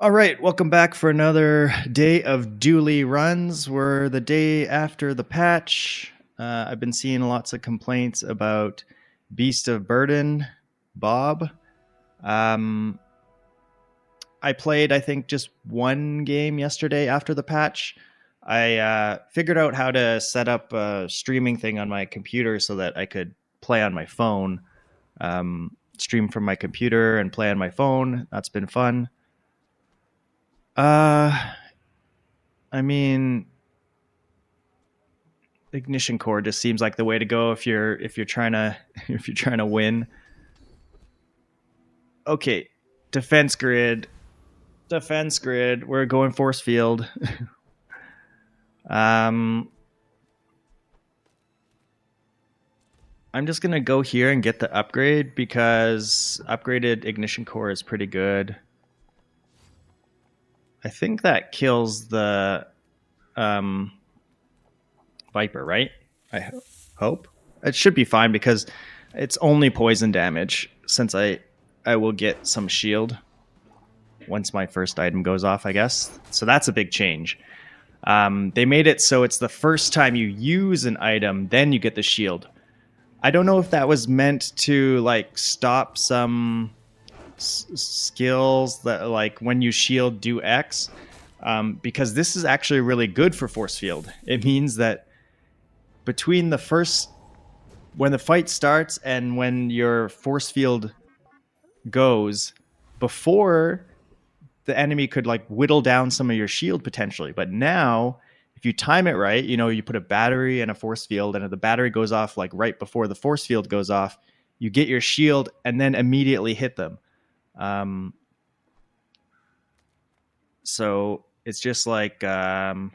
All right, welcome back for another day of Dooley runs. We're the day after the patch. I've been seeing lots of complaints about Beast of Burden, Bob. Um, I played, I think, just one game yesterday after the patch. I figured out how to set up a streaming thing on my computer so that I could play on my phone, stream from my computer and play on my phone. That's been fun. Uh, I mean, ignition core just seems like the way to go if you're trying to if you're trying to win. Okay, defense grid, defense grid. We're going force field. um, I'm just gonna go here and get the upgrade because upgraded ignition core is pretty good. I think that kills the Viper, right? I hope it should be fine because it's only poison damage. Since I will get some shield once my first item goes off, I guess. So that's a big change. They made it so it's the first time you use an item, then you get the shield. I don't know if that was meant to like stop some skills that like when you shield do X, because this is actually really good for force field. It means that between the first when the fight starts and when your force field goes, before the enemy could like whittle down some of your shield potentially. But now, if you time it right, you put a battery and a force field, and if the battery goes off like right before the force field goes off, you get your shield and then immediately hit them. Um, so it's just like this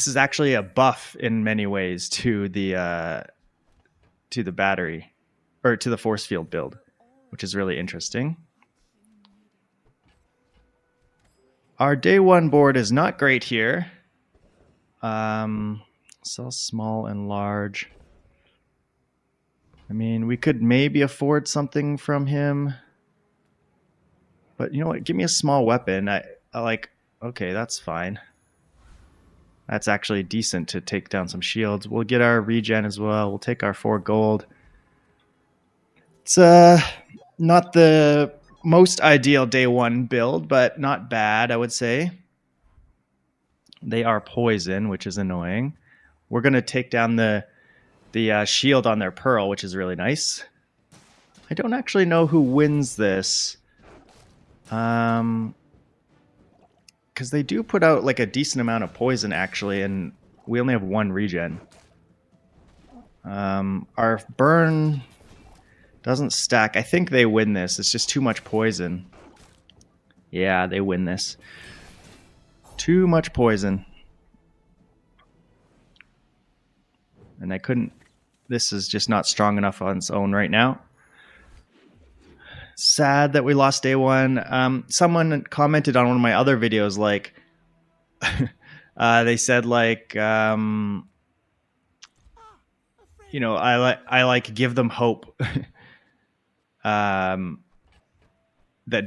is actually a buff in many ways to the battery or to the force field build, which is really interesting. Our day one board is not great here. Sell small and large. I mean, we could maybe afford something from him. But you know what? Give me a small weapon. I like, okay, that's fine. That's actually decent to take down some shields. We'll get our regen as well. We'll take our 4 gold. It's not the most ideal day one build, but not bad, I would say. They are poison, which is annoying. We're going to take down the shield on their pearl, which is really nice. I don't actually know who wins this. Because they do put out like a decent amount of poison, actually, and we only have 1 regen. Our burn doesn't stack. I think they win this. It's just too much poison. Yeah, they win this. Too much poison. And I couldn't... This is just not strong enough on its own right now. Sad that we lost day one. Someone commented on one of my other videos, like... they said, like... I like give them hope. That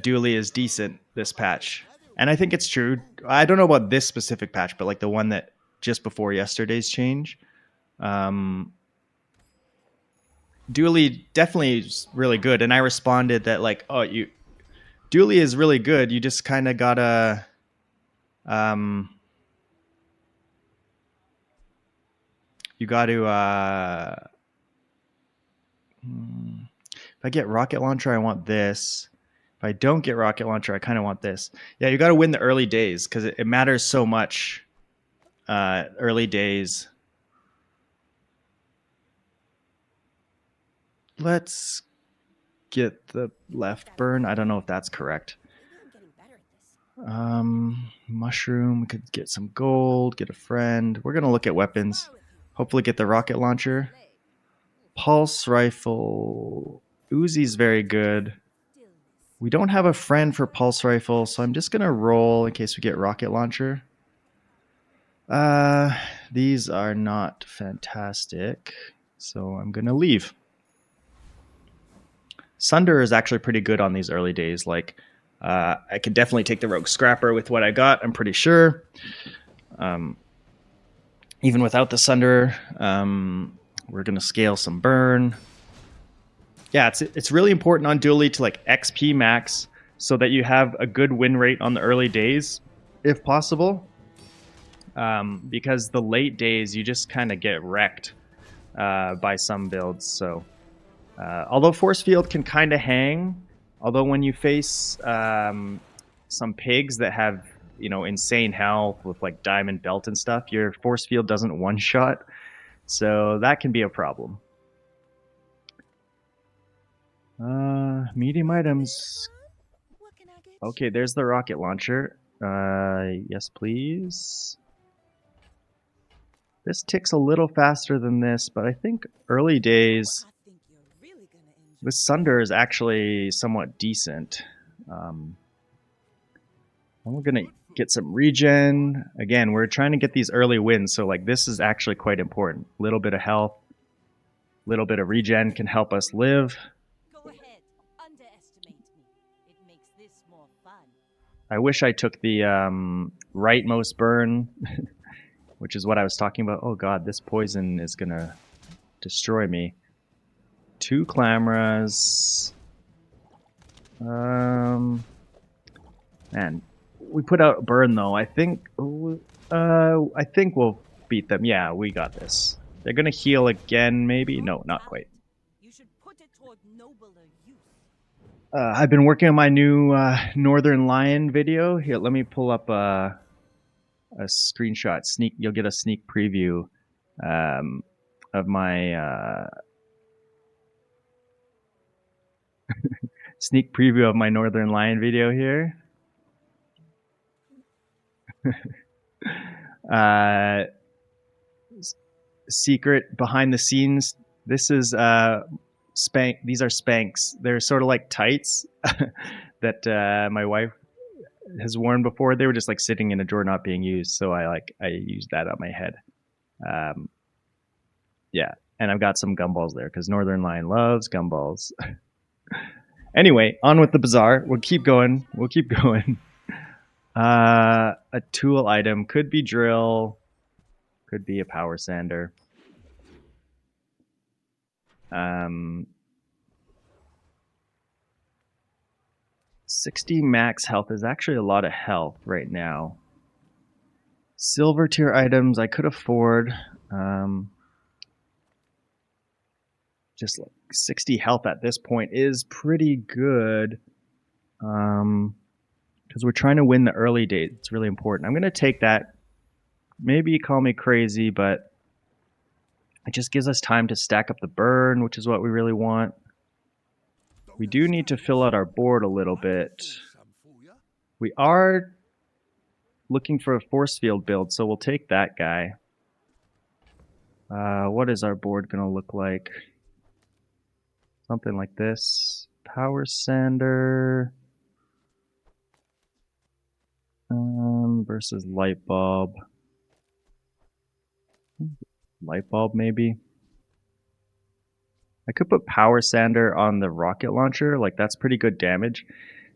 Dooley is decent this patch. And I think it's true. I don't know about this specific patch, but like the one that just before yesterday's change. Dooley definitely is really good. And I responded that like, Dooley is really good. You just kind of gotta, you got to, if I get rocket launcher, I want this. If I don't get rocket launcher, I kind of want this. Yeah, you got to win the early days because it matters so much. Early days. Let's get the left burn. I don't know if that's correct. Mushroom. We could get some gold, get a friend. We're going to look at weapons. Hopefully get the rocket launcher. Pulse rifle. Uzi's very good. We don't have a friend for pulse rifle, so I'm just going to roll in case we get rocket launcher. These are not fantastic, so I'm going to leave. Sunder is actually pretty good on these early days. Like, I could definitely take the Rogue Scrapper with what I got, I'm pretty sure. Even without the Sunder, we're going to scale some burn. Yeah, it's really important on Dooley to like XP max so that you have a good win rate on the early days, if possible. Because the late days, you just kind of get wrecked by some builds. So, although Force Field can kind of hang, although when you face some pigs that have insane health with like Diamond Belt and stuff, your Force Field doesn't one-shot. So that can be a problem. Medium items. Okay, there's the rocket launcher. Yes, please. This ticks a little faster than this, but I think early days, this Sunder is actually somewhat decent. And we're gonna get some regen. Again, we're trying to get these early wins, so like this is actually quite important. Little bit of health, little bit of regen can help us live. I wish I took the rightmost burn, which is what I was talking about. Oh god, this poison is gonna destroy me. 2 Clamras. Man, we put out burn though. I think we'll beat them. Yeah, we got this. They're gonna heal again, maybe. No, not quite. I've been working on my new Northern Lion video. Here, let me pull up a screenshot. You'll get a sneak preview of my sneak preview of my Northern Lion video here. Secret behind the scenes. This is these are Spanx. They're sort of like tights that my wife has worn before. They were just like sitting in a drawer not being used, so I used that on my head. Yeah, and I've got some gumballs there because Northern Lion loves gumballs. Anyway, on with the bazaar. We'll keep going. A tool item could be drill, could be a power sander. 60 max health is actually a lot of health right now. Silver tier items I could afford. Just like 60 health at this point is pretty good. Because we're trying to win the early days. It's really important. I'm going to take that. Maybe you call me crazy, but it just gives us time to stack up the burn, which is what we really want. We do need to fill out our board a little bit. We are looking for a force field build, so we'll take that guy. What is our board going to look like? Something like this. Power sander versus light bulb. Light bulb, maybe. I could put power sander on the rocket launcher. Like, that's pretty good damage.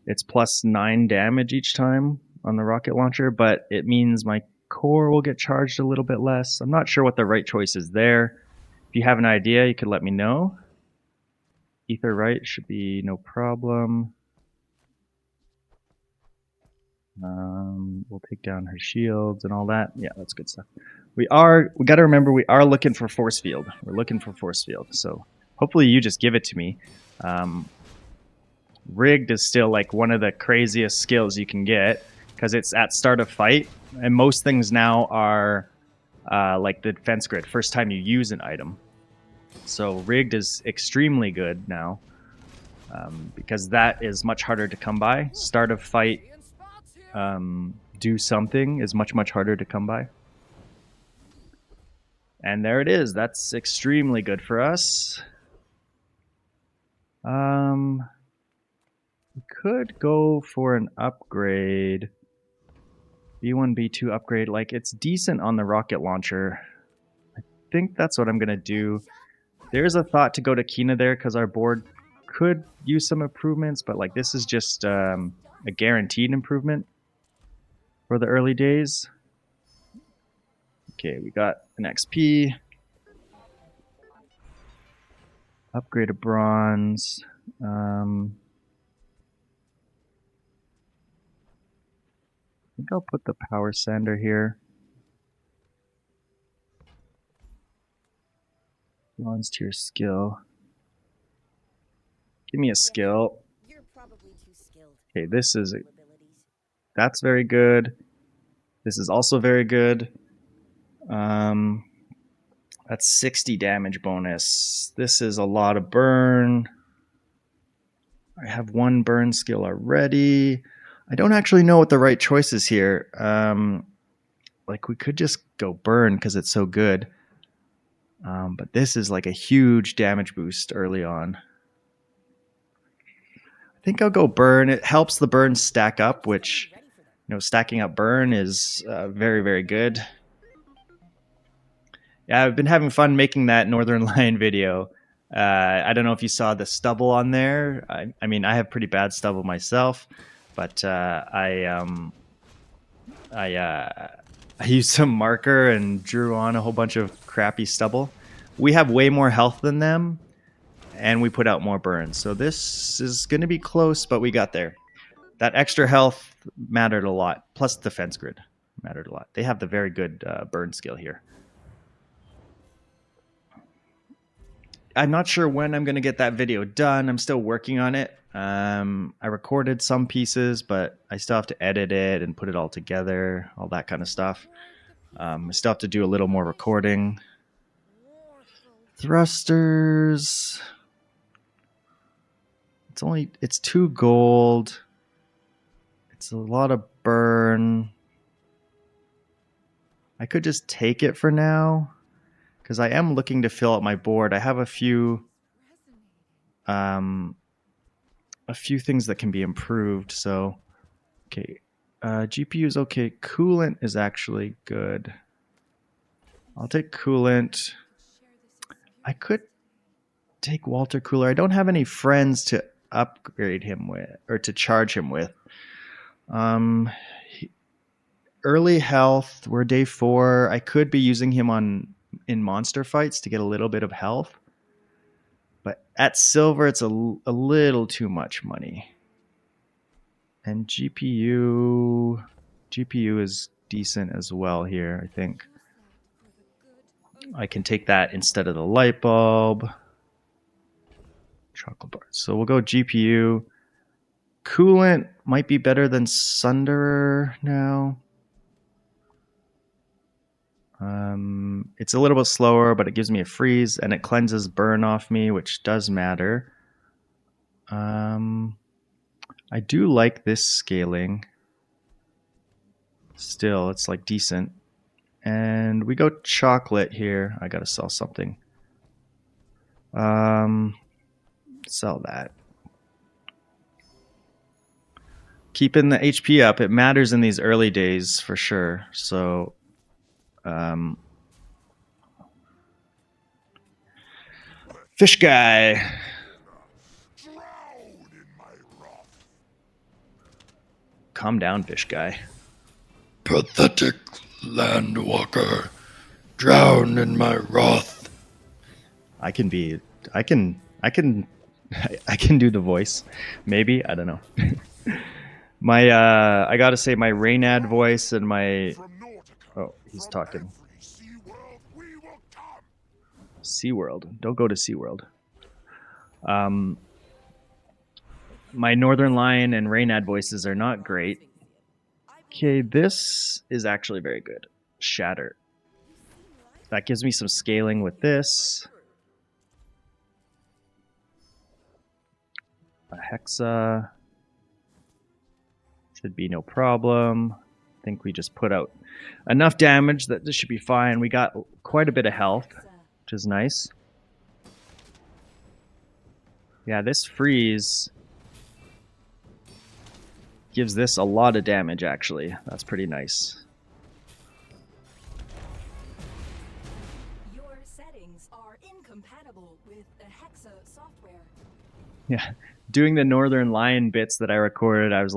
It's plus 9 damage each time on the rocket launcher, but it means my core will get charged a little bit less. I'm not sure what the right choice is there. If you have an idea, you could let me know. Ether right should be no problem. We'll take down her shields and all that. Yeah, that's good stuff. We got to remember we are looking for force field. We're looking for force field. So hopefully you just give it to me. Rigged is still like one of the craziest skills you can get because it's at start of fight, and most things now are like the defense grid. First time you use an item. So rigged is extremely good now because that is much harder to come by. Start of fight, do something is much harder to come by. And there it is. That's extremely good for us. We could go for an upgrade. B1, B2 upgrade. Like, it's decent on the rocket launcher. I think that's what I'm going to do. There's a thought to go to Kina there because our board could use some improvements, but like this is just a guaranteed improvement for the early days. Okay, we got an XP. Upgrade a bronze. I think I'll put the power sander here. Bronze tier skill. Give me a skill. Okay, that's very good. This is also very good. That's 60 damage bonus. This is a lot of burn. I have one burn skill already. I don't actually know what the right choice is here. Like we could just go burn because it's so good. But this is like a huge damage boost early on. I think I'll go burn. It helps the burn stack up, which, stacking up burn is very, very good. Yeah, I've been having fun making that Northern Lion video. I don't know if you saw the stubble on there. I mean, I have pretty bad stubble myself, but I used some marker and drew on a whole bunch of crappy stubble. We have way more health than them, and we put out more burns. So this is going to be close, but we got there. That extra health mattered a lot, plus defense grid mattered a lot. They have the very good burn skill here. I'm not sure when I'm going to get that video done. I'm still working on it. I recorded some pieces, but I still have to edit it and put it all together, all that kind of stuff. I still have to do a little more recording. Thrusters. It's 2 gold. It's a lot of burn. I could just take it for now, because I am looking to fill up my board. I have a few things that can be improved. So, okay, GPU is okay. Coolant is actually good. I'll take coolant. I could take Walter Cooler. I don't have any friends to upgrade him with or to charge him with. Early health. We're day 4. I could be using him in monster fights to get a little bit of health. But at silver, it's a little too much money. And GPU is decent as well here, I think. I can take that instead of the light bulb. Chocolate bar. So we'll go GPU. Coolant might be better than Sunderer now. It's a little bit slower, but it gives me a freeze, and it cleanses burn off me, which does matter. I do like this scaling. Still, it's like decent. And we go chocolate here. I gotta sell something. Sell that. Keeping the HP up, it matters in these early days for sure. So, fish guy. Calm down, fish guy. Pathetic landwalker, drown in my wrath. I can do the voice. Maybe, I don't know. My I gotta say my Reynad voice and my he's talking. SeaWorld. Don't go to SeaWorld. My Northern Lion and Reynad voices are not great. Okay, this is actually very good. Shatter. That gives me some scaling with this. A Hexa. Should be no problem. I think we just put out enough damage that this should be fine. We got quite a bit of health, which is nice. Yeah, this freeze gives this a lot of damage, actually. That's pretty nice. Your settings are incompatible with the Hexa software. Yeah, doing the Northern Lion bits that I recorded, I was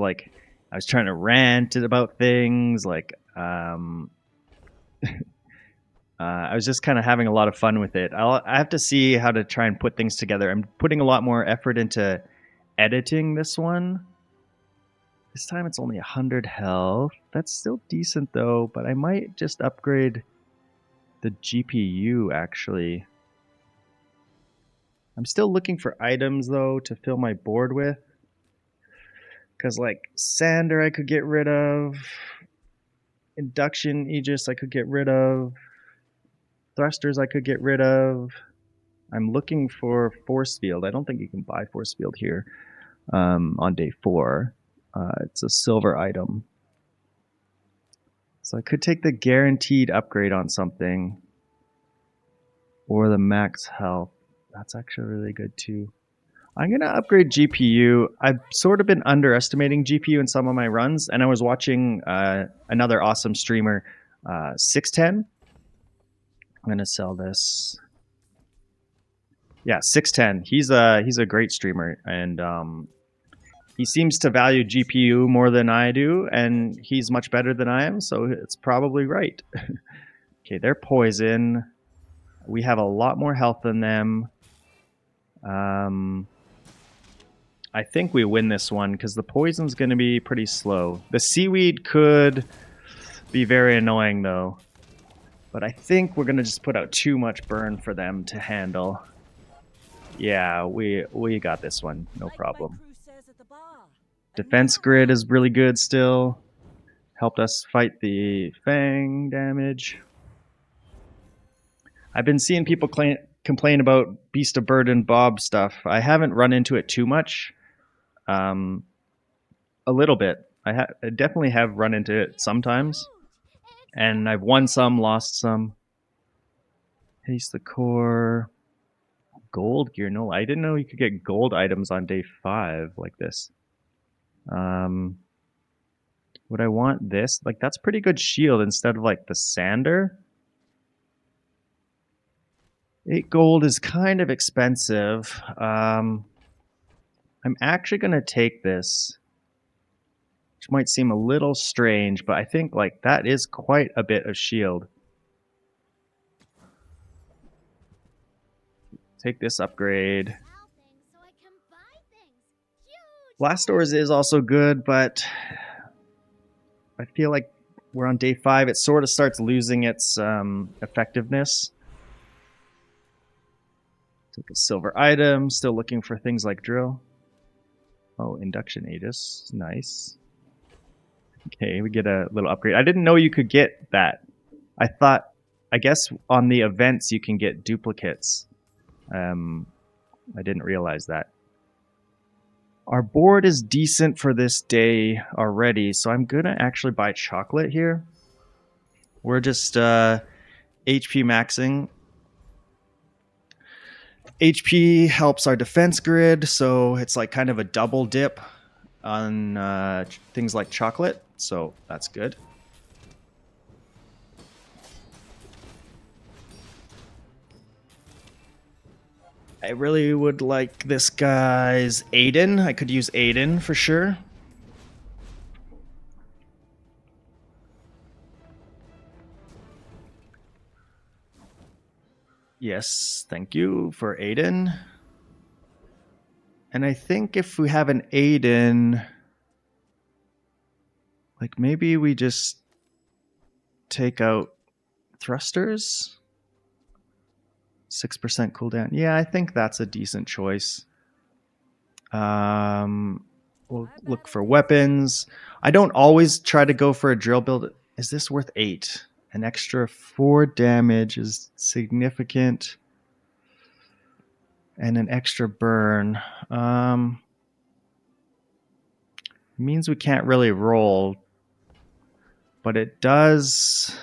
trying to rant about things. I was just kind of having a lot of fun with it. I have to see how to try and put things together. I'm putting a lot more effort into editing this one. This time it's only 100 health. That's still decent though, but I might just upgrade the GPU actually. I'm still looking for items though to fill my board with. Because like Sander I could get rid of. Induction Aegis I could get rid of. Thrusters I could get rid of. I'm looking for Force Field. I don't think you can buy Force Field here on day 4. It's a silver item. So I could take the guaranteed upgrade on something. Or the max health. That's actually really good too. I'm going to upgrade GPU. I've sort of been underestimating GPU in some of my runs, and I was watching another awesome streamer, 610. I'm going to sell this. Yeah, 610. He's a great streamer, and he seems to value GPU more than I do, and he's much better than I am, so it's probably right. Okay, they're poison. We have a lot more health than them. I think we win this one because the poison's going to be pretty slow. The seaweed could be very annoying though. But I think we're going to just put out too much burn for them to handle. Yeah, we got this one. No problem. Defense grid is really good still. Helped us fight the Fang damage. I've been seeing people complain about Beast of Burden Bob stuff. I haven't run into it too much. A little bit. I definitely have run into it sometimes. And I've won some, lost some. Haste the core. Gold gear. No, I didn't know you could get gold items on day 5 like this. Would I want this? Like, that's pretty good shield instead of like the Sander. 8 gold is kind of expensive. I'm actually going to take this, which might seem a little strange, but I think like that is quite a bit of shield. Take this upgrade. Blast doors is also good, but I feel like we're on day 5. It sort of starts losing its effectiveness. Take a silver item. Still looking for things like drill. Oh, induction Aegis. Nice. Okay, we get a little upgrade. I didn't know you could get that. I guess on the events you can get duplicates. I didn't realize that. Our board is decent for this day already, so I'm gonna actually buy chocolate here. We're just HP maxing. HP helps our defense grid, so it's like kind of a double dip on things like chocolate, so that's good. I really would like this guy's Aiden. I could use Aiden for sure. Yes, thank you for Aiden. And I think if we have an Aiden, like maybe we just take out thrusters. 6% cooldown. Yeah, I think that's a decent choice. We'll look for weapons. I don't always try to go for a drill build. Is this worth 8? An extra 4 damage is significant. And an extra burn. Means we can't really roll. But it does...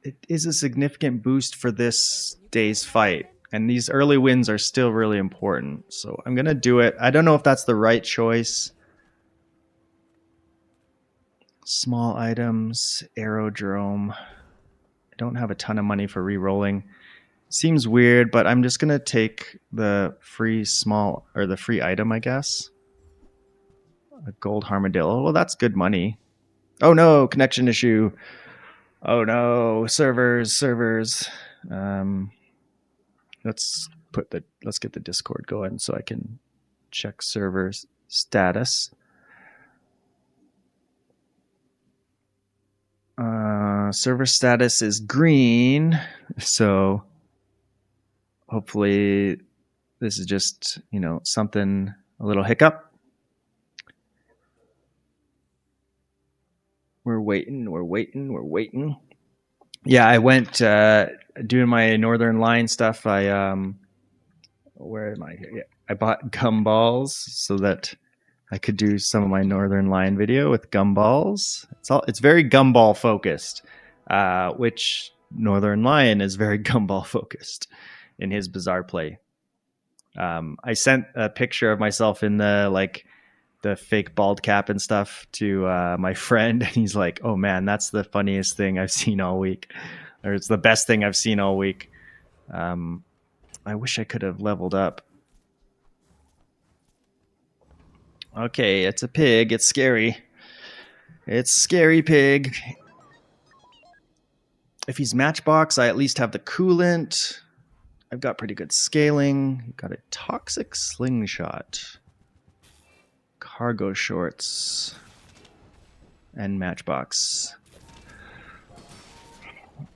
It is a significant boost for this day's fight. And these early wins are still really important. So I'm going to do it. I don't know if that's the right choice. Small items, aerodrome. I don't have a ton of money for re-rolling. Seems weird, but I'm just gonna take the free small or the free item, I guess. A gold armadillo. Well, that's good money. Oh no, connection issue. Oh no, servers. Um, let's get the Discord going so I can check servers status. Server status is green, so hopefully this is just something, a little hiccup. We're waiting. Yeah, I went doing my Northern Line stuff. Where am I here? Yeah, I bought gumballs so that I could do some of my Northern Line video with gumballs. It's very gumball focused, which Northern Lion is very gumball focused in his Bazaar play. I sent a picture of myself in the fake bald cap and stuff to my friend, and he's like, "Oh man, that's the funniest thing I've seen all week, or it's the best thing I've seen all week." I wish I could have leveled up. Okay, it's a pig. It's scary. It's scary pig. If he's Matchbox, I at least have the coolant. I've got pretty good scaling. Got a toxic slingshot, cargo shorts, and Matchbox.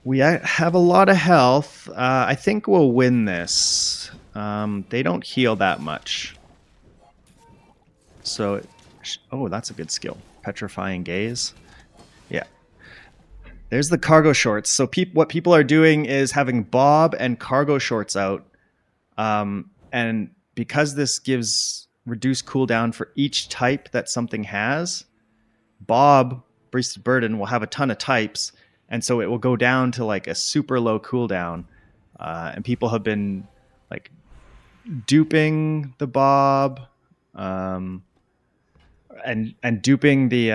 We have a lot of health. I think we'll win this. They don't heal that much. So, oh, that's a good skill. Petrifying Gaze. Yeah. There's the cargo shorts. So what people are doing is having Bob and cargo shorts out. And because this gives reduced cooldown for each type that something has, Bob, Priest of Burden, will have a ton of types. And so it will go down to like a super low cooldown. And people have been like duping the Bob, and duping the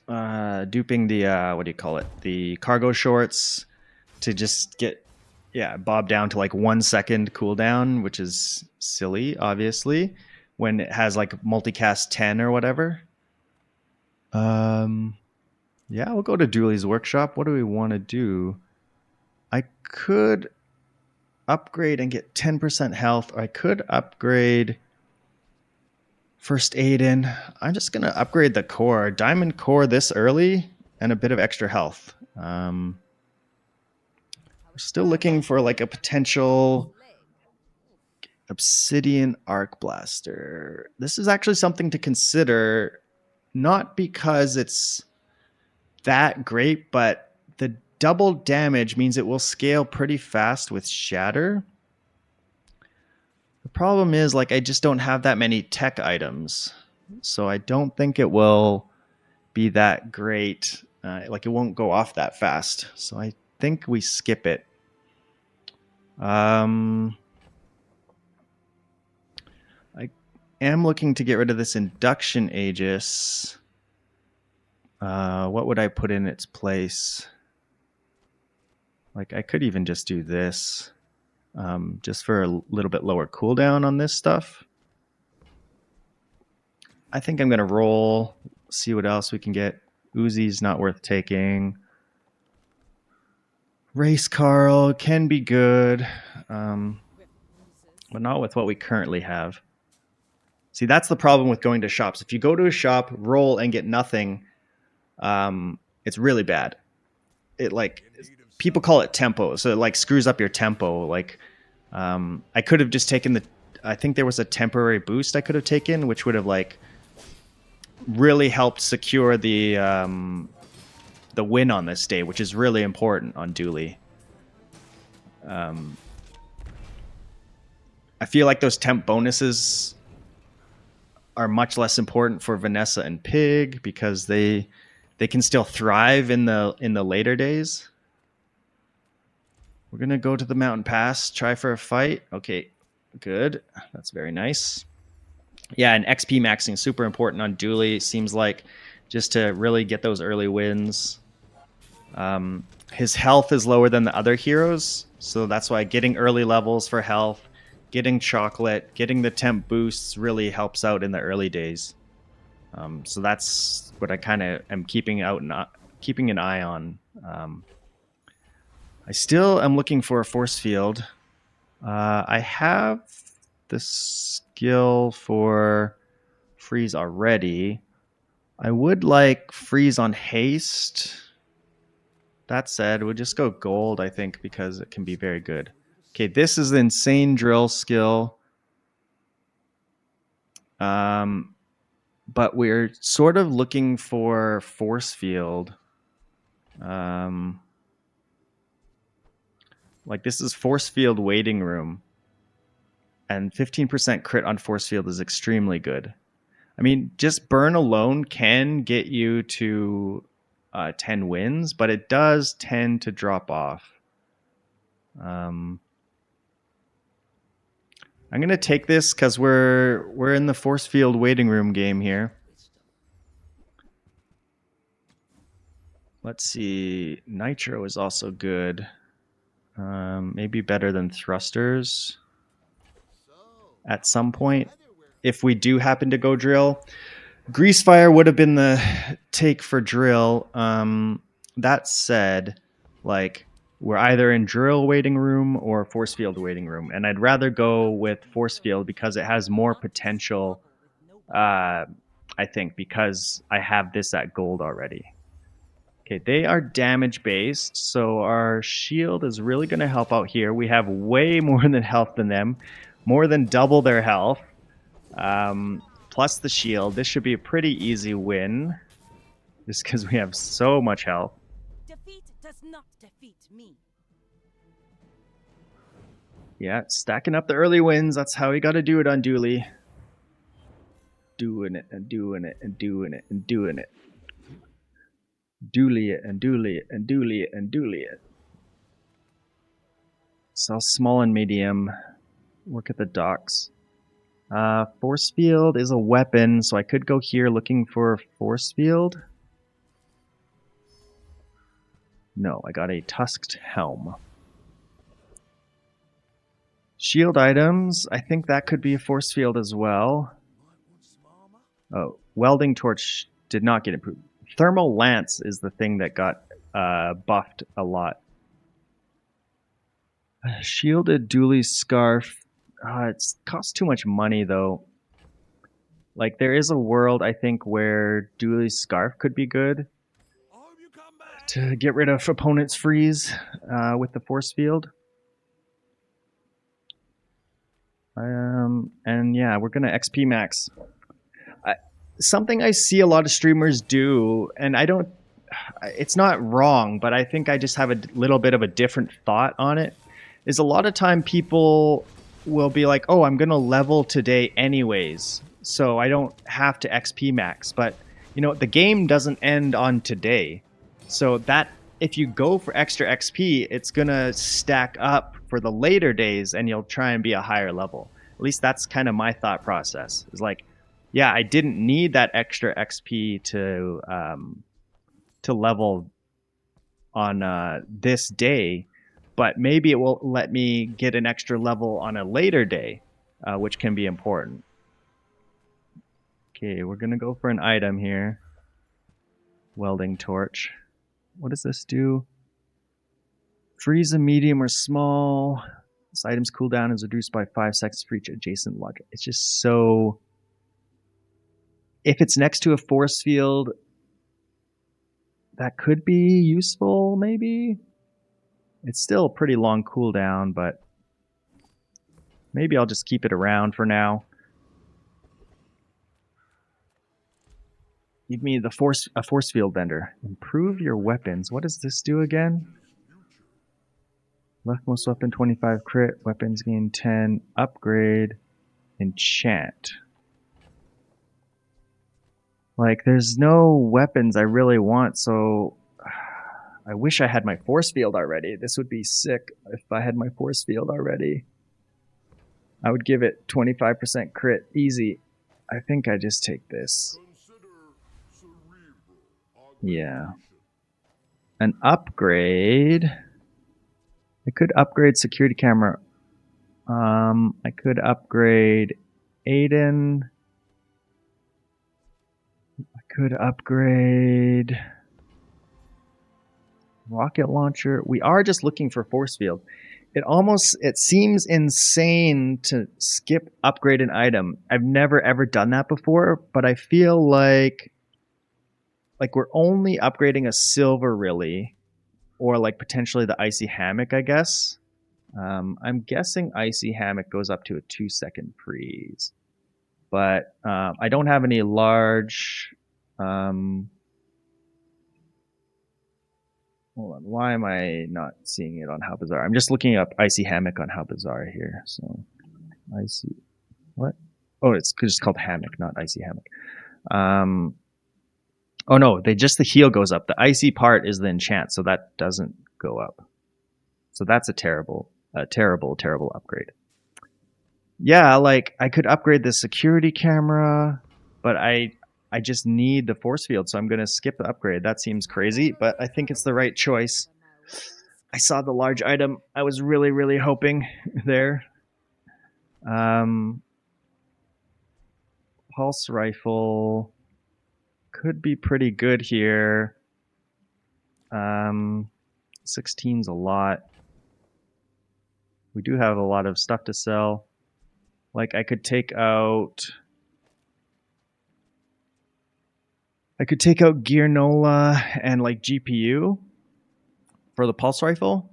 what do you call it? The cargo shorts to just get Bob down to like 1 second cooldown, which is silly, obviously, when it has like multicast 10 or whatever. Yeah, we'll go to Dooley's workshop. What do we want to do? I could upgrade and get 10% health, or I could upgrade first aid in. I'm just going to upgrade the core. Diamond core this early and a bit of extra health. We're still looking for like a potential obsidian arc blaster. This is actually something to consider, not because it's that great, but the double damage means it will scale pretty fast with shatter. The problem is, like, I just don't have that many tech items, so I don't think it will be that great. Like, it won't go off that fast, so I think we skip it. I am looking to get rid of this induction Aegis. What would I put in its place? Like, I could even just do this, just for a little bit lower cooldown on this stuff. I think I'm going to roll, see what else we can get. Uzi's not worth taking. Race Carl can be good, but not with what we currently have. See, that's the problem with going to shops. If you go to a shop, roll, and get nothing, it's really bad. It like, people call it tempo, so it like screws up your tempo. Like, I could have just taken I think there was a temporary boost I could have taken, which would have like really helped secure the win on this day, which is really important on Dooley. I feel like those temp bonuses are much less important for Vanessa and Pig because they can still thrive in the later days. We're gonna go to the mountain pass, try for a fight. Okay, good. That's very nice. Yeah, and XP maxing super important on Dooley. Seems like, just to really get those early wins. his health is lower than the other heroes, so that's why getting early levels for health, getting chocolate, getting the temp boosts really helps out in the early days. So that's what I kind of am keeping an eye on. I still am looking for a force field. I have the skill for freeze already. I would like freeze on haste. That said, we'll just go gold, I think, because it can be very good. Okay, this is the insane drill skill. But we're sort of looking for force field. Like this is force field waiting room. And 15% crit on force field is extremely good. I mean, just burn alone can get you to 10 wins, but it does tend to drop off. I'm gonna take this because we're in the force field waiting room game here. Let's see. Nitro is also good. Maybe better than thrusters at some point if we do happen to go drill. Grease fire would have been the take for drill. That said, like we're either in drill waiting room or force field waiting room, and I'd rather go with force field because it has more potential. I think because I have this at gold already. Okay, they are damage based, so our shield is really going to help out here. We have way more than health than them, more than double their health. Plus the shield. This should be a pretty easy win, just because we have so much health. Defeat does not defeat me. Yeah, stacking up the early wins. That's how we got to do it on Dooley. Doing it and doing it and doing it and doing it. Dooley it and Dooley it and Dooley it and Dooley it. Sell small and medium. Work at the docks. Force field is a weapon, so I could go here looking for force field. No, I got a tusked helm. Shield items, I think that could be a force field as well. Oh, welding torch did not get improved. Thermal lance is the thing that got buffed a lot. Shielded Dooley scarf. It costs too much money though. Like there is a world I think where Dooley's scarf could be good to get rid of opponent's freeze with the force field. And yeah, we're gonna XP max. Something I see a lot of streamers do, and I don't. It's not wrong, but I think I just have a little bit of a different thought on it. Is a lot of time people will be like, "Oh, I'm gonna level today anyways, so I don't have to XP max." But you know, the game doesn't end on today, so that if you go for extra XP, it's gonna stack up for the later days, and you'll try and be a higher level. At least that's kind of my thought process. Is like, yeah, I didn't need that extra XP to level on this day, but maybe it will let me get an extra level on a later day, which can be important. Okay, we're gonna go for an item here. Welding torch. What does this do? Freeze a medium or small. This item's cooldown is reduced by 5 seconds for each adjacent log. It's just so... If it's next to a force field, that could be useful, maybe? It's still a pretty long cooldown, but maybe I'll just keep it around for now. Give me a force field vendor. Improve your weapons. What does this do again? Leftmost weapon 25 crit. Weapons gain 10. Upgrade. Enchant. Like, there's no weapons I really want, so I wish I had my force field already. This would be sick if I had my force field already. I would give it 25% crit. Easy. I think I just take this. Yeah. an upgrade. I could upgrade security camera. I could upgrade Aiden. I could upgrade rocket launcher. We are just looking for force field. It seems insane to skip upgrade an item. I've never ever done that before, but I feel like we're only upgrading a silver really, or like potentially the icy hammock, I guess. I'm guessing icy hammock goes up to a 2-second freeze, but I don't have any large. Hold on, why am I not seeing it on How Bazaar? I'm just looking up icy hammock on How Bazaar here. So icy, what? Oh, it's just called hammock, not icy hammock. Oh no, the heal goes up. The icy part is the enchant, so that doesn't go up. So that's a terrible upgrade. Yeah, like I could upgrade the security camera, but I just need the force field, so I'm gonna skip the upgrade. That seems crazy, but I think it's the right choice. I saw the large item. I was really, really hoping there. Pulse rifle could be pretty good here. 16's a lot. We do have a lot of stuff to sell. Like I could take out Gear Nola and like GPU for the pulse rifle.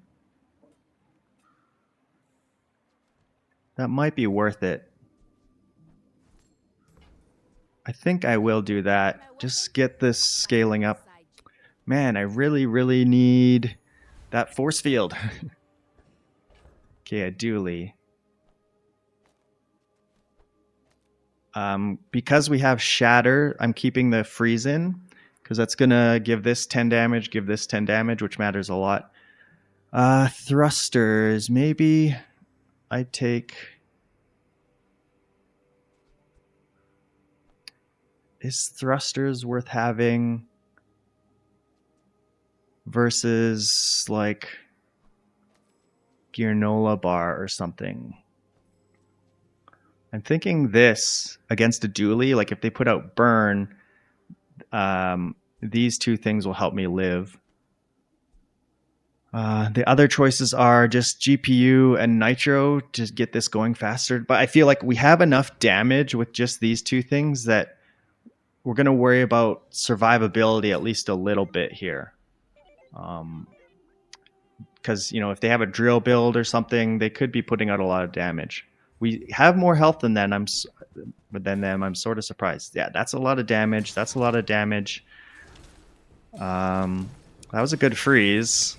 That might be worth it. I think I will do that. Just get this scaling up. Man, I really, really need that force field. Okay, a Dooley. Because we have Shatter, I'm keeping the freeze in because that's gonna give this 10 damage, give this 10 damage, which matters a lot. Thrusters, maybe I take. Is thrusters worth having versus like Gearnola bar or something? I'm thinking this against a Dooley, like if they put out burn, these two things will help me live. The other choices are just GPU and Nitro to get this going faster. But I feel like we have enough damage with just these two things that we're going to worry about survivability at least a little bit here. Because, if they have a drill build or something, they could be putting out a lot of damage. We have more health than them. I'm sort of surprised. Yeah, that's a lot of damage. That was a good freeze.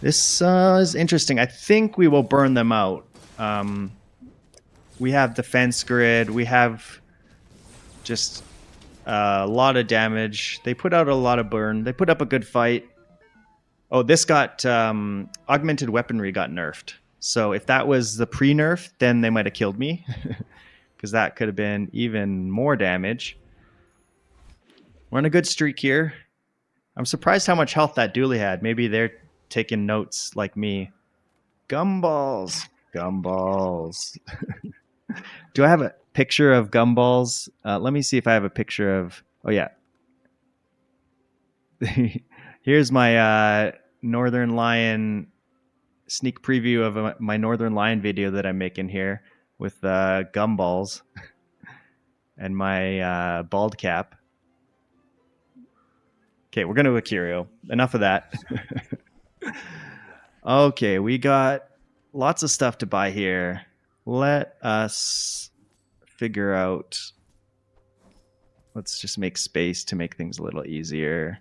This is interesting. I think we will burn them out. We have defense grid. We have just a lot of damage. They put out a lot of burn. They put up a good fight. Oh, this got augmented weaponry got nerfed. So if that was the pre-nerf, then they might have killed me because that could have been even more damage. We're on a good streak here. I'm surprised how much health that Dooley had. Maybe they're taking notes like me. Gumballs. Do I have a picture of gumballs? Let me see if I have a picture of. Oh yeah. Here's my Northern Lion sneak preview of my Northern Lion video that I'm making here with gumballs and my bald cap. Okay, we're going to Akiro. Enough of that. Okay, we got lots of stuff to buy here. Let us figure out. Let's just make space to make things a little easier.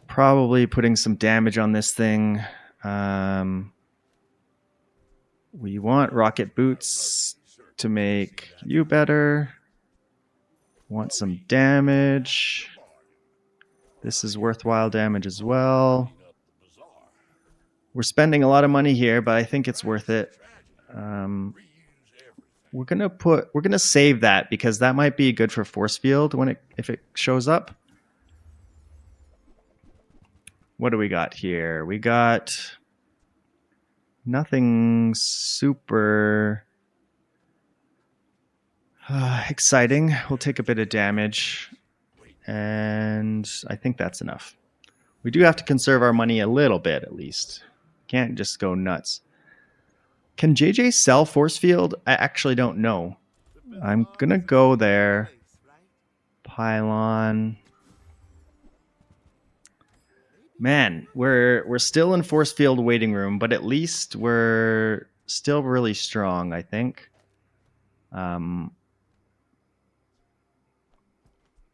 Probably putting some damage on this thing. We want rocket boots to make you better. Want some damage. This is worthwhile damage as well. We're spending a lot of money here, but I think it's worth it. We're gonna save that because that might be good for force field if it shows up. What do we got here? We got nothing super exciting. We'll take a bit of damage, and I think that's enough. We do have to conserve our money a little bit, at least. Can't just go nuts. Can JJ sell force field? I actually don't know. I'm gonna go there. Pylon. Man, we're still in force field waiting room, but at least we're still really strong, I think.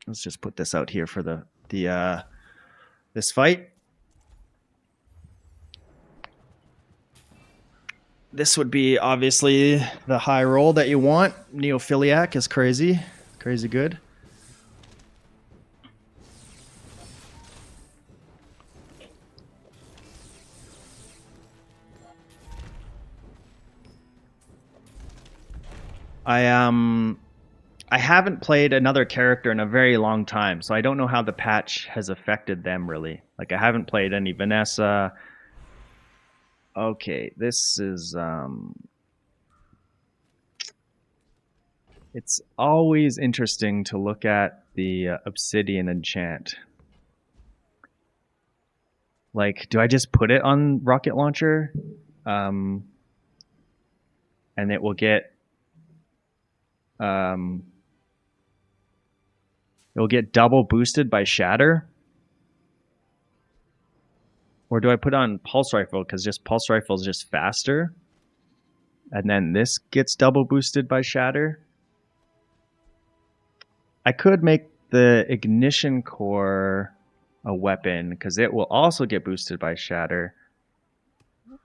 Let's just put this out here for the this fight. This would be obviously the high roll that you want. Neophiliac is crazy. Crazy good. I haven't played another character in a very long time, so I don't know how the patch has affected them really. Like I haven't played any Vanessa. Okay, this is it's always interesting to look at the obsidian enchant. Like, do I just put it on rocket launcher? And it will get it'll get double boosted by shatter? Or do I put on pulse rifle because just pulse rifle is just faster? And then this gets double boosted by shatter? I could make the ignition core a weapon because it will also get boosted by shatter.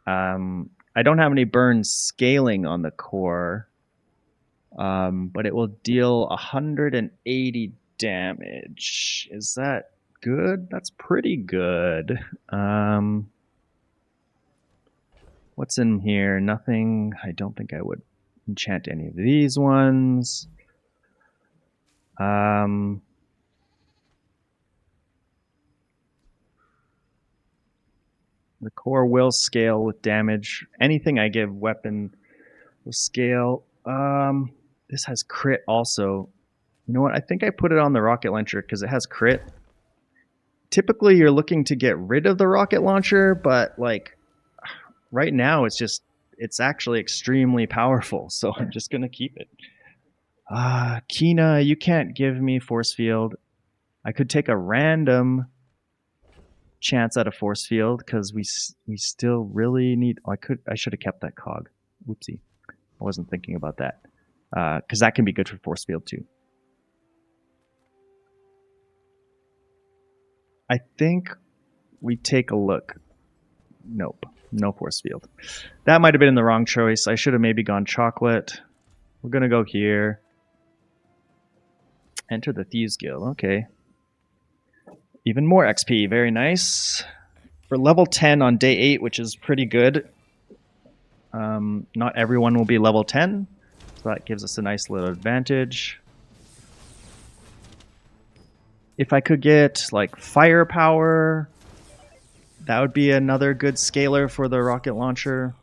I don't have any burn scaling on the core, but it will deal 180 damage. Is that good? That's pretty good. What's in here? Nothing. I don't think I would enchant any of these ones. The core will scale with damage. Anything I give weapon will scale. This has crit also. You know what? I think I put it on the rocket launcher because it has crit. Typically, you're looking to get rid of the rocket launcher, but like right now, it's actually extremely powerful. So I'm just gonna keep it. Kina, you can't give me force field. I could take a random chance at a force field because we still really need. Oh, I should have kept that cog. Whoopsie, I wasn't thinking about that because that can be good for force field too. I think we take a look. Nope, no force field. That might have been the wrong choice. I should have maybe gone chocolate. We're gonna go here. Enter the Thieves Guild. Okay. Even more XP. Very nice. We're level 10 on day 8, which is pretty good. Not everyone will be level 10, so that gives us a nice little advantage. If I could get like firepower, that would be another good scaler for the rocket launcher.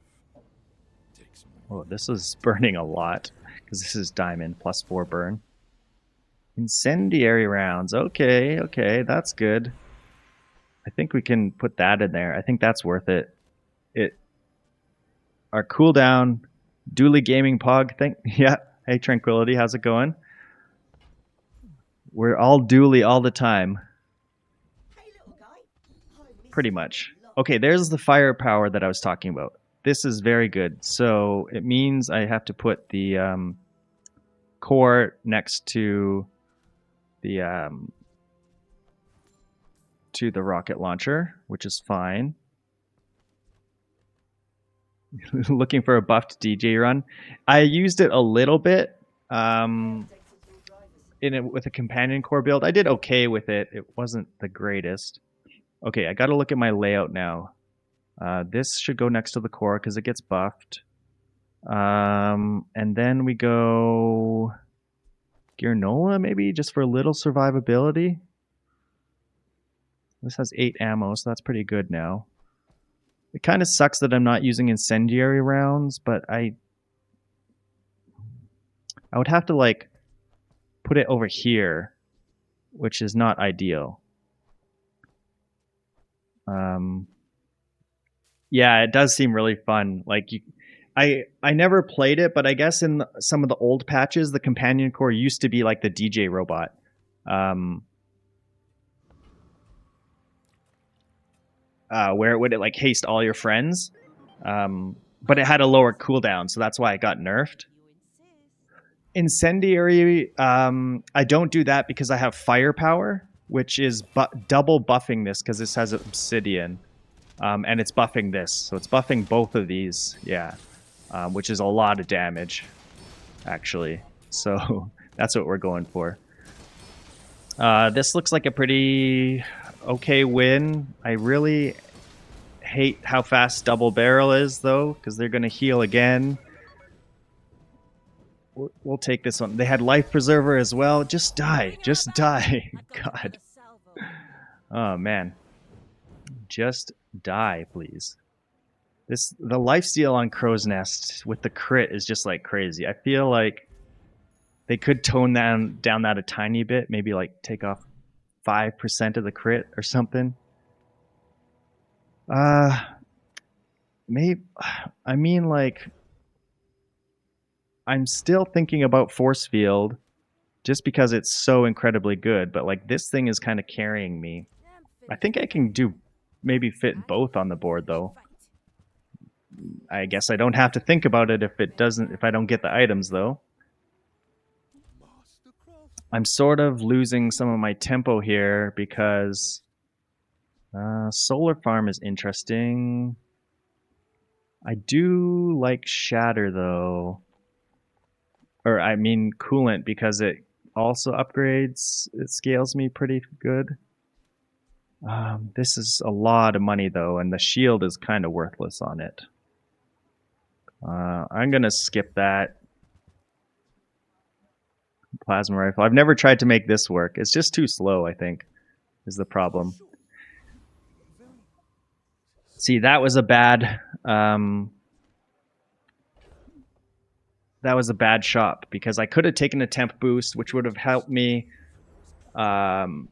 Oh, this is burning a lot because this is diamond +4 burn. Incendiary rounds. Okay, that's good. I think we can put that in there. I think that's worth it. Our cooldown, Dooley Gaming Pog. Yeah. Hey, Tranquility, how's it going? We're all Dooley all the time. Pretty much. Okay, there's the firepower that I was talking about. This is very good. So it means I have to put the core next to the rocket launcher, which is fine. Looking for a buffed DJ run. I used it a little bit with a companion core build. I did okay with it. It wasn't the greatest. Okay, I got to look at my layout now. This should go next to the core because it gets buffed. And then we go Gearnola maybe just for a little survivability. This has 8 ammo, so that's pretty good now. It kind of sucks that I'm not using incendiary rounds, but I would have to like put it over here, which is not ideal. Yeah, it does seem really fun. Like I never played it, but I guess in some of the old patches, the companion core used to be like the DJ robot. Where it would like haste all your friends, but it had a lower cooldown, so that's why it got nerfed. You insist. Incendiary, I don't do that because I have firepower, which is double buffing this because this has obsidian, and it's buffing this, so it's buffing both of these, yeah, which is a lot of damage, actually. So that's what we're going for. This looks like a pretty okay win. I really hate how fast double barrel is, though, because they're going to heal again. We'll take this one. They had life preserver as well. Just die. Just die. God. Oh, man. Just die, please. The lifesteal on Crow's Nest with the crit is just like crazy. I feel like they could tone down that a tiny bit, maybe like take off 5% of the crit or something. Maybe, I mean, like, I'm still thinking about Force Field just because it's so incredibly good, but like this thing is kind of carrying me. I think I can maybe fit both on the board though. I guess I don't have to think about it if I don't get the items though. I'm sort of losing some of my tempo here because Solar Farm is interesting. I do like Shatter though. Or I mean Coolant, because it also upgrades, it scales me pretty good. This is a lot of money though, and the shield is kind of worthless on it. I'm gonna skip that. Plasma rifle. I've never tried to make this work. It's just too slow, I think, is the problem. See, that was a bad shot because I could have taken a temp boost, which would have helped me. It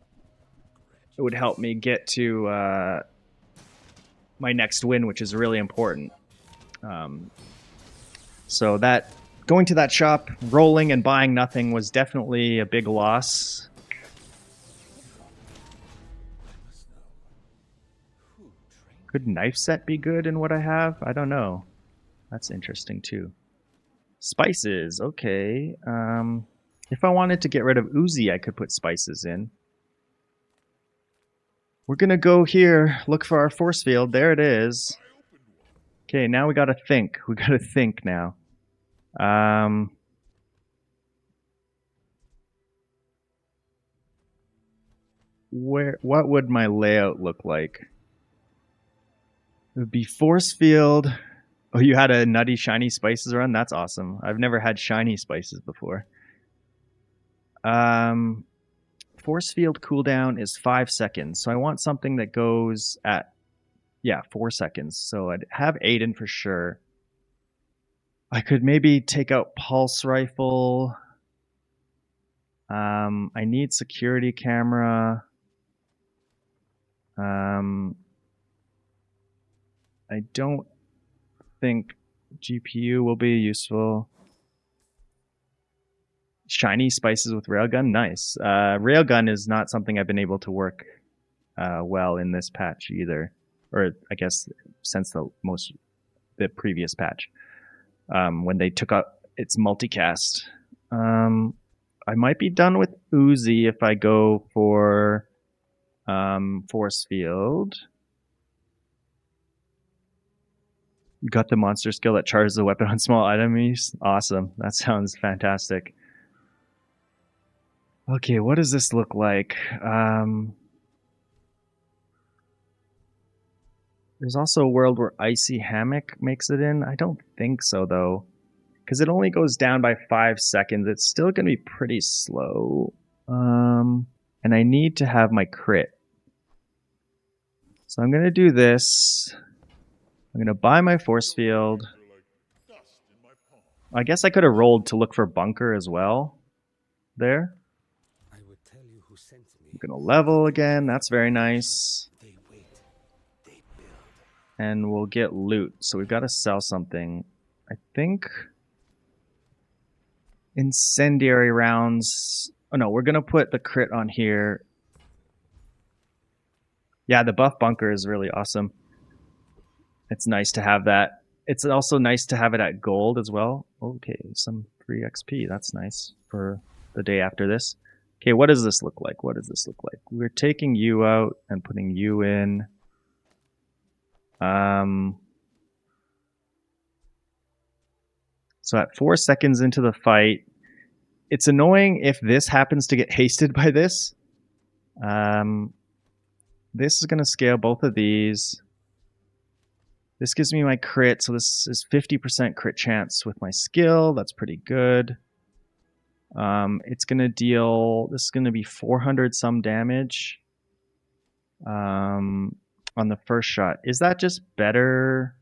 would help me get to my next win, which is really important. So that going to that shop, rolling and buying nothing was definitely a big loss. Could knife set be good in what I have? I don't know. That's interesting too. Spices, okay. If I wanted to get rid of Uzi, I could put spices in. We're gonna go here, look for our force field. There it is. Okay, now we gotta think. We gotta think now. What would my layout look like? It would be force field. Oh, you had a nutty shiny spices run? That's awesome. I've never had shiny spices before. Force field cooldown is 5 seconds. So I want something that goes at, 4 seconds. So I'd have Aiden for sure. I could maybe take out pulse rifle. I need security camera. I don't think GPU will be useful. Shiny spices with railgun, nice. Railgun is not something I've been able to work well in this patch either, or I guess since the previous patch when they took out its multicast. I might be done with Uzi if I go for force field. Got the monster skill that charges the weapon on small enemies. Awesome. That sounds fantastic. Okay, what does this look like? There's also a world where Icy Hammock makes it in. I don't think so, though. Because it only goes down by 5 seconds. It's still going to be pretty slow. And I need to have my crit. So I'm going to do this. I'm going to buy my force field. I guess I could have rolled to look for bunker as well. There. I would tell you who sent me. I'm going to level again. That's very nice. They wait. They build. And we'll get loot. So we've got to sell something. I think incendiary rounds. Oh no, we're going to put the crit on here. Yeah, the buff bunker is really awesome. It's nice to have that. It's also nice to have it at gold as well. Okay, some free XP. That's nice for the day after this. Okay, what does this look like? What does this look like? We're taking you out and putting you in. So at 4 seconds into the fight, it's annoying if this happens to get hasted by this. This is going to scale both of these. This gives me my crit, so this is 50% crit chance with my skill. That's pretty good. It's going to deal... This is going to be 400 some damage on the first shot. Is that just better?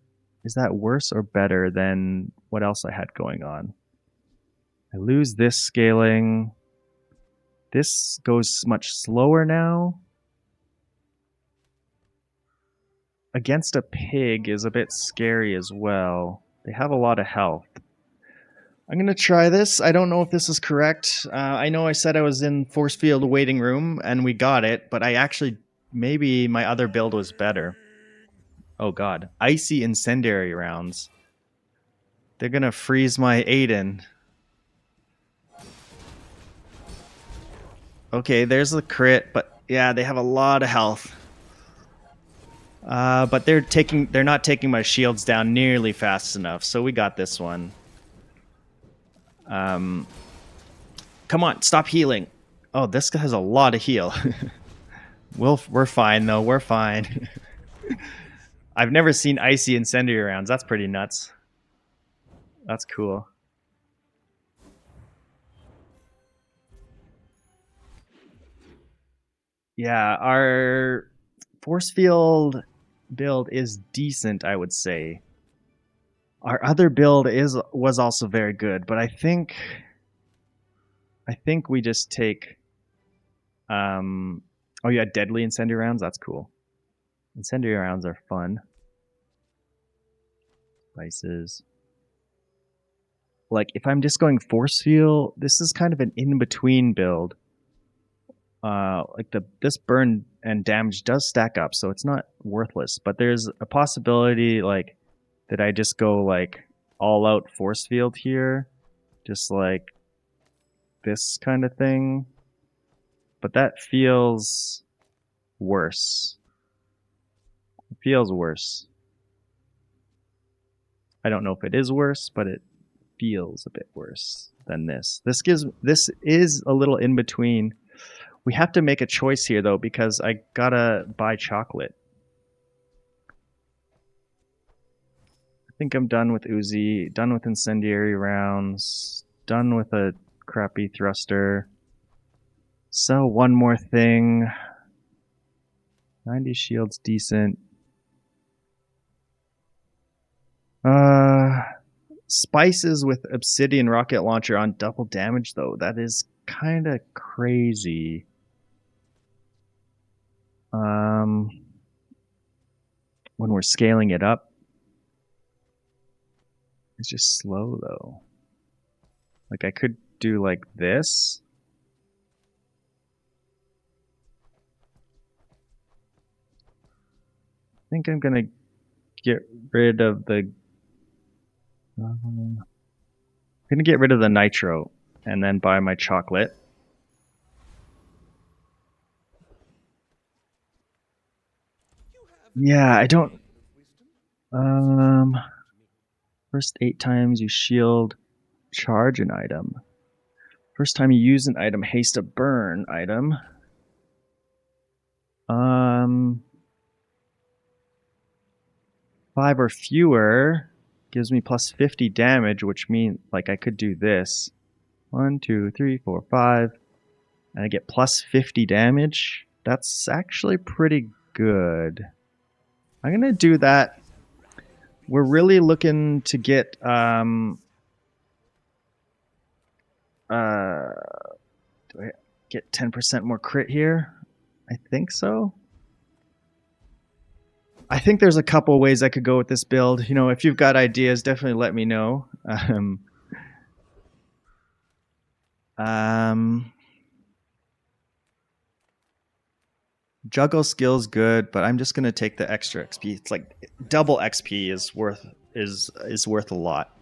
Is that worse or better than what else I had going on? I lose this scaling. This goes much slower now. Against a pig is a bit scary as well. They have a lot of health. I'm going to try this. I don't know if this is correct. I know I said I was in force field waiting room and we got it, but I actually... Maybe my other build was better. Oh god. Icy incendiary rounds. They're going to freeze my Aiden. Okay, there's the crit, but yeah, they have a lot of health. But they're not taking my shields down nearly fast enough, so we got this one. Come on, stop healing. Oh, this guy has a lot of heal. We're fine though. We're fine. I've never seen icy incendiary rounds. That's pretty nuts. That's cool. Yeah, our force field build is decent, I would say. Our other build was also very good, but I think we just take oh yeah, deadly incendiary rounds. That's cool. Incendiary rounds are fun. Spices. Like if I'm just going force field, this is kind of an in-between build. Like this burn and damage does stack up, so it's not worthless. But there's a possibility like that I just go like all out force field here, just like this kind of thing. But that feels worse. It feels worse. I don't know if it is worse, but it feels a bit worse than this. This is a little in between. We have to make a choice here though, because I gotta buy chocolate. I think I'm done with Uzi, done with incendiary rounds, done with a crappy thruster. Sell one more thing. 90 shields, decent. Spices with obsidian rocket launcher on double damage though. That is kind of crazy. When we're scaling it up, it's just slow though. Like I could do like this. I think I'm gonna get rid of the... I'm gonna get rid of the nitro and then buy my chocolate. Yeah, I don't... First 8 times you shield charge an item. First time you use an item, haste a burn item. 5 or fewer gives me plus 50 damage, which means like I could do this. 1, 2, 3, 4, 5. And I get plus 50 damage. That's actually pretty good. I'm going to do that. We're really looking to get do I get 10% more crit here? I think so. I think there's a couple ways I could go with this build. You know, if you've got ideas, definitely let me know. Juggle skill's good, but I'm just gonna take the extra XP. It's like double XP is worth a lot.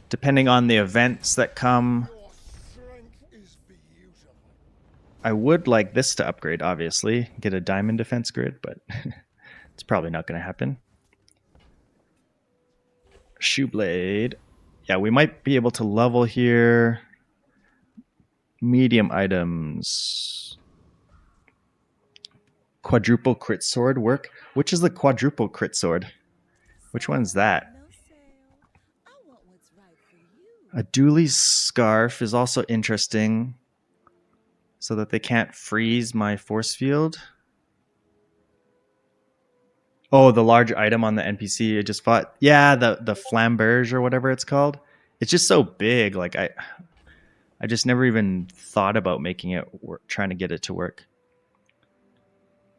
Depending on the events that come, I would like this to upgrade, obviously. Get a diamond defense grid, but it's probably not going to happen. Shoeblade. Yeah, we might be able to level here. Medium items. Quadruple crit sword work. Which is the quadruple crit sword? Which one's that? No sale. I want what's right for you. A Dooley scarf is also interesting, so that they can't freeze my force field. Oh, the large item on the NPC I just fought. Yeah, the flamberge or whatever it's called. It's just so big. Like I just never even thought about making it work, trying to get it to work.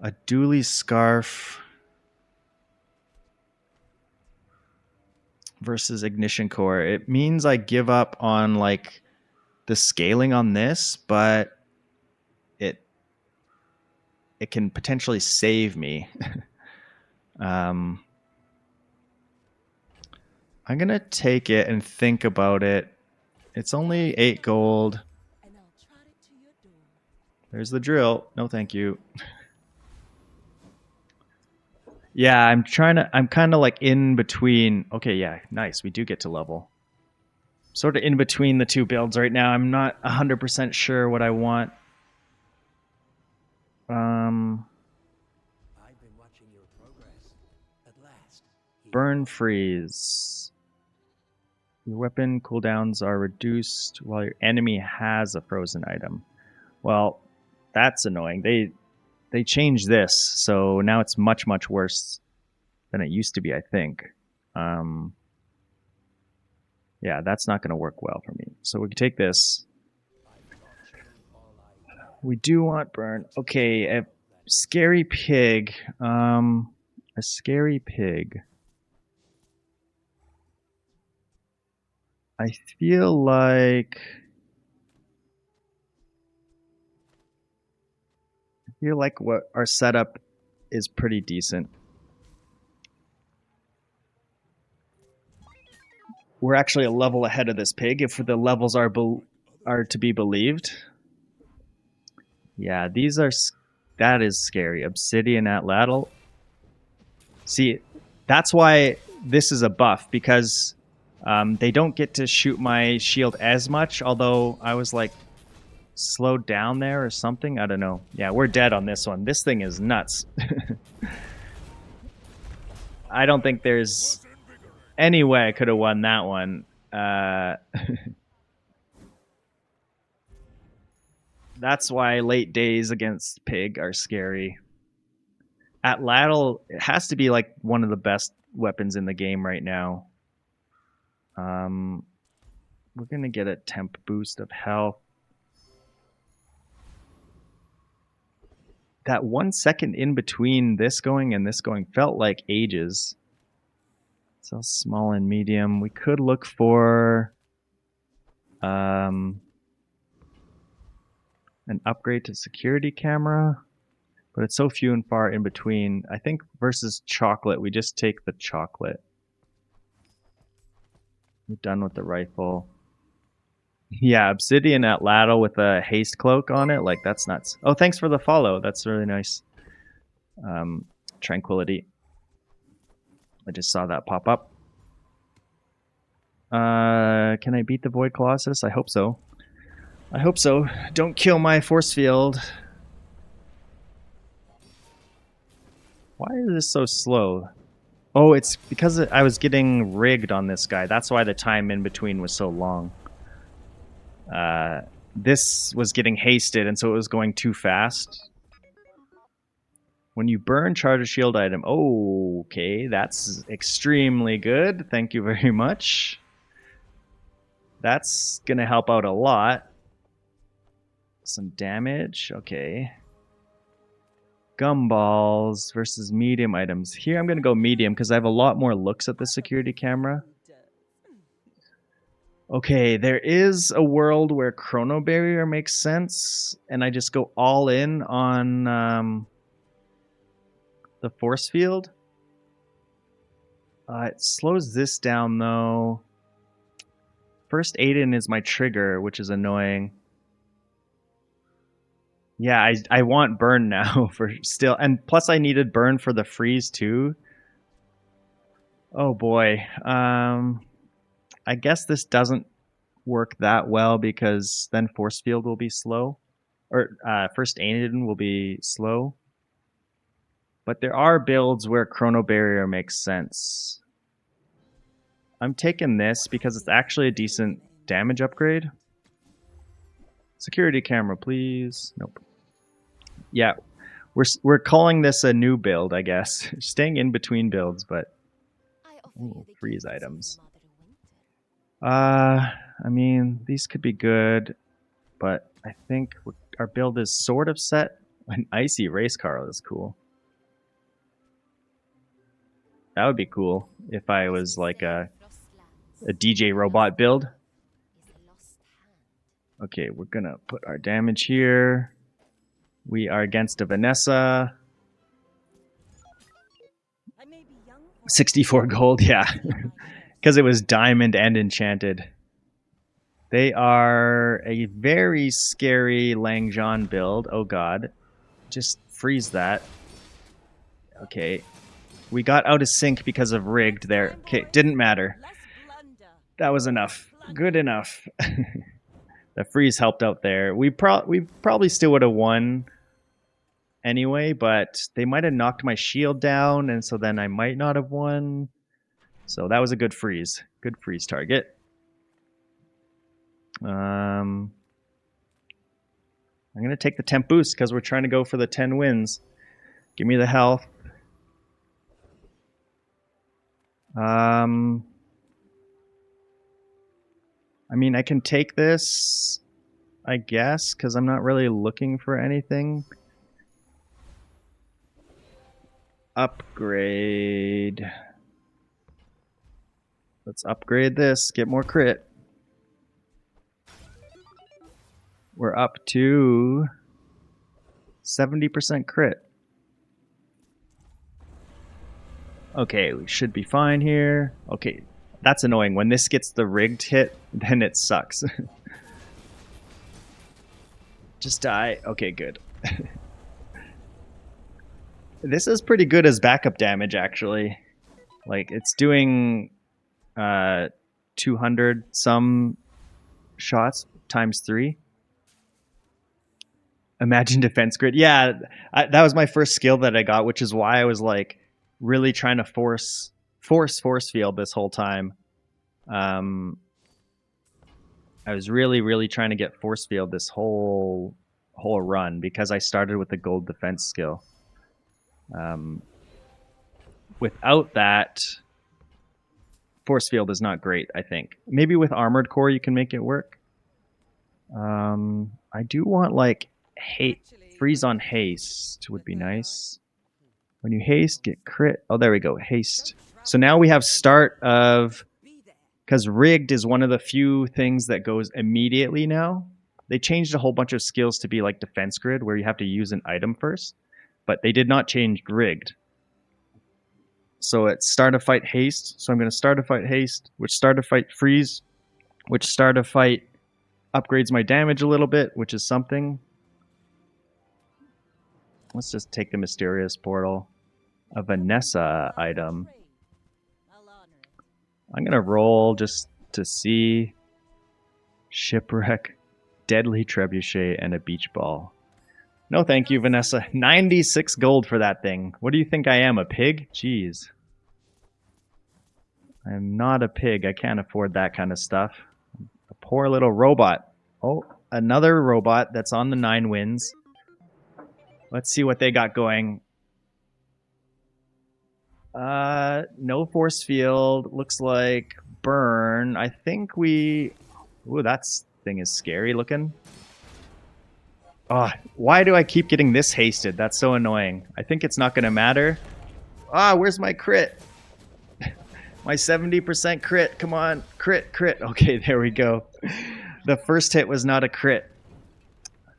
A Dooley scarf versus ignition core. It means I give up on like the scaling on this, but it can potentially save me. I'm gonna take it and think about it. It's only 8 gold. And I'll trot it to your door. There's the drill. No, thank you. Yeah, I'm kind of like in between. Okay, yeah, nice. We do get to level. Sort of in between the two builds right now. I'm not 100% sure what I want. I've been watching your progress. At last. Burn freeze. Your weapon cooldowns are reduced while your enemy has a frozen item. Well, that's annoying. They changed this, so now it's much worse than it used to be, I think. Yeah, that's not going to work well for me. So we can take this. We do want burn. Okay, a scary pig. A scary pig. I feel like what our setup is pretty decent. We're actually a level ahead of this pig if the levels are to be believed. Yeah, that is scary. Obsidian atlatl. See, that's why this is a buff, because they don't get to shoot my shield as much, although I was like slowed down there or something. I don't know. Yeah, we're dead on this one. This thing is nuts. I don't think there's any way I could have won that one. That's why late days against pig are scary. Atlatl, it has to be like one of the best weapons in the game right now. We're gonna get a temp boost of health. That 1 second in between this going and this going felt like ages. So small and medium. We could look for an upgrade to security camera, but it's so few and far in between. I think versus chocolate, we just take the chocolate. We're done with the rifle. Yeah, obsidian atlatl with a haste cloak on it. Like, that's nuts. Oh, thanks for the follow. That's really nice. Tranquility. I just saw that pop up. Can I beat the Void Colossus? I hope so. I hope so. Don't kill my force field. Why is this so slow? Oh, it's because I was getting rigged on this guy. That's why the time in between was so long. This was getting hasted, and so it was going too fast. When you burn, charge a shield item. Oh, okay, that's extremely good. Thank you very much. That's gonna help out a lot. Some damage. Okay. Gumballs versus medium items. Here I'm gonna go medium because I have a lot more looks at the security camera. Okay, there is a world where Chrono Barrier makes sense, and I just go all in on the force field. It slows this down though. First Aiden is my trigger, which is annoying. Yeah, I want burn now for still, and plus I needed burn for the freeze too. Oh boy. I guess this doesn't work that well because then force field will be slow, or first Aiden will be slow. But there are builds where Chrono Barrier makes sense. I'm taking this because it's actually a decent damage upgrade. Security camera, please. Nope. Yeah, we're calling this a new build, I guess. Staying in between builds, but ooh, freeze items. I mean, these could be good, but I think our build is sort of set. An icy race car is cool. That would be cool if I was like a DJ robot build. Okay, we're gonna put our damage here. We are against a Vanessa. 64 gold, yeah. Because it was diamond and enchanted. They are a very scary Langjean build. Oh god. Just freeze that. Okay. We got out of sync because of rigged there. Okay, didn't matter. That was enough. Good enough. The freeze helped out there. We probably still would have won anyway, but they might have knocked my shield down, and so then I might not have won. So that was a good freeze. Good freeze target. I'm going to take the temp boost because we're trying to go for the 10 wins. Give me the health. I mean, I can take this, I guess, because I'm not really looking for anything. Upgrade. Let's upgrade this, get more crit. We're up to 70% crit. Okay, we should be fine here. Okay, that's annoying. When this gets the rigged hit, then it sucks. Just die. Okay, good. This is pretty good as backup damage, actually. Like, it's doing 200 some shots times 3. Imagine defense grid. Yeah, that was my first skill that I got, which is why I was like really trying to force field this whole time. I was really trying to get force field this whole run because I started with the gold defense skill. Without that, force field is not great, I think. Maybe with armored core you can make it work. I do want like freeze on haste would be nice. When you haste, get crit. Oh, there we go. Haste. So now we have start of, because rigged is one of the few things that goes immediately now. They changed a whole bunch of skills to be like defense grid where you have to use an item first, but they did not change rigged. So it's start a fight haste. So I'm going to start a fight haste, which start a fight freeze, which start a fight upgrades my damage a little bit, which is something. Let's just take the mysterious portal. A Vanessa item. I'm going to roll just to see. Shipwreck, deadly trebuchet, and a beach ball. No thank you, Vanessa. 96 gold for that thing. What do you think I am, a pig? Jeez. I'm not a pig. I can't afford that kind of stuff. A poor little robot. Oh, another robot that's on the 9 wins. Let's see what they got going. No force field. Looks like burn. I think we... Ooh, that thing is scary looking. Oh, why do I keep getting this hasted? That's so annoying. I think it's not going to matter. Ah, where's my crit? My 70% crit. Come on. Crit, crit. Okay, there we go. The first hit was not a crit.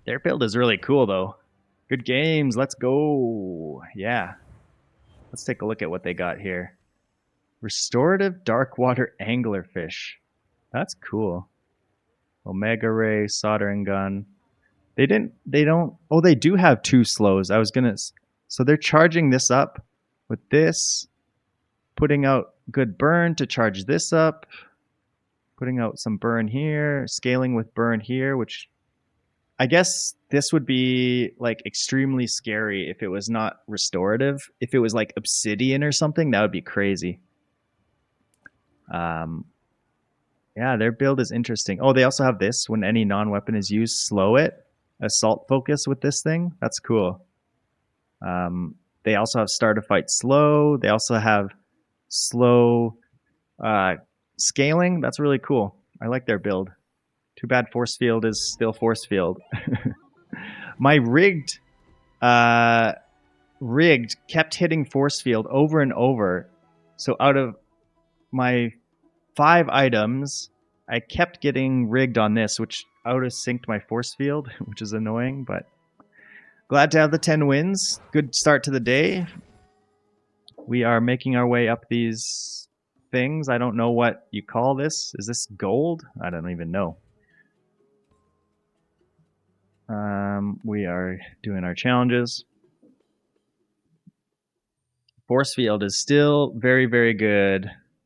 Their build is really cool, though. Good games. Let's go. Yeah. Let's take a look at what they got here. Restorative dark water anglerfish. That's cool. Omega ray, soldering gun. They don't, oh, they do have 2 slows. I was gonna, so they're charging this up with this, putting out good burn to charge this up, putting out some burn here, scaling with burn here, which I guess this would be like extremely scary if it was not restorative. If it was like obsidian or something, that would be crazy. Yeah, their build is interesting. Oh, they also have this. When any non-weapon is used, slow it. Assault focus with this thing. That's cool. They also have start a fight slow. They also have slow scaling. That's really cool. I like their build. Too bad force field is still force field. My rigged kept hitting force field over and over. So out of my 5 items, I kept getting rigged on this, which out of synced my force field, which is annoying, but glad to have the 10 wins. Good start to the day. We are making our way up these things. I don't know what you call this. Is this gold? I don't even know. We are doing our challenges. Force field is still very, very good.